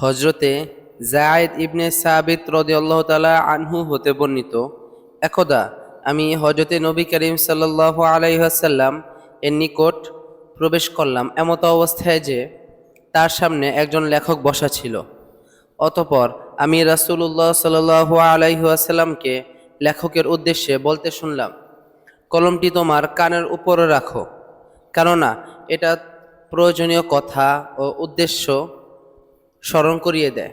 হজরতে যায়েদ ইবনে সাবিত রাদিয়াল্লাহু তাআলা আনহু হতে বর্ণিত, একদা আমি হজরতে নবী করিম সাল্লাল্লাহু আলাইহি ওয়াসাল্লাম এর নিকট প্রবেশ করলাম এমত অবস্থায় যে তার সামনে একজন লেখক বসা ছিল। অতঃপর আমি রাসূলুল্লাহ সাল্লাল্লাহু আলাইহি ওয়াসাল্লামকে লেখকের উদ্দেশ্যে বলতে শুনলাম, কলমটি তোমার কানের উপরে রাখো, কেননা এটা প্রয়োজনীয় কথা ও উদ্দেশ্য স্মরণ করিয়ে দেয়।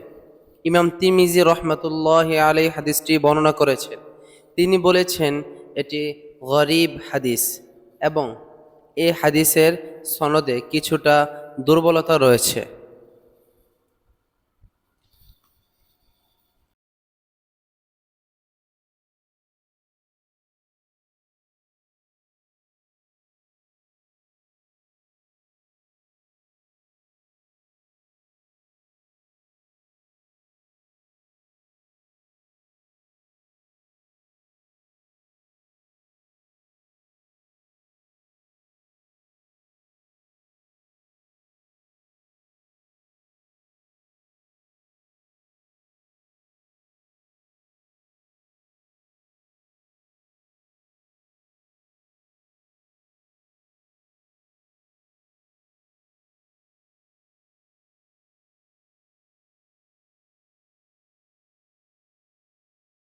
ইমাম তিরমিজি রহমাতুল্লাহি আলাইহি হাদিসটি বর্ণনা করেছেন। তিনি বলেছেন এটি গরীব হাদিস এবং এ হাদিসের সনদে কিছুটা দুর্বলতা রয়েছে।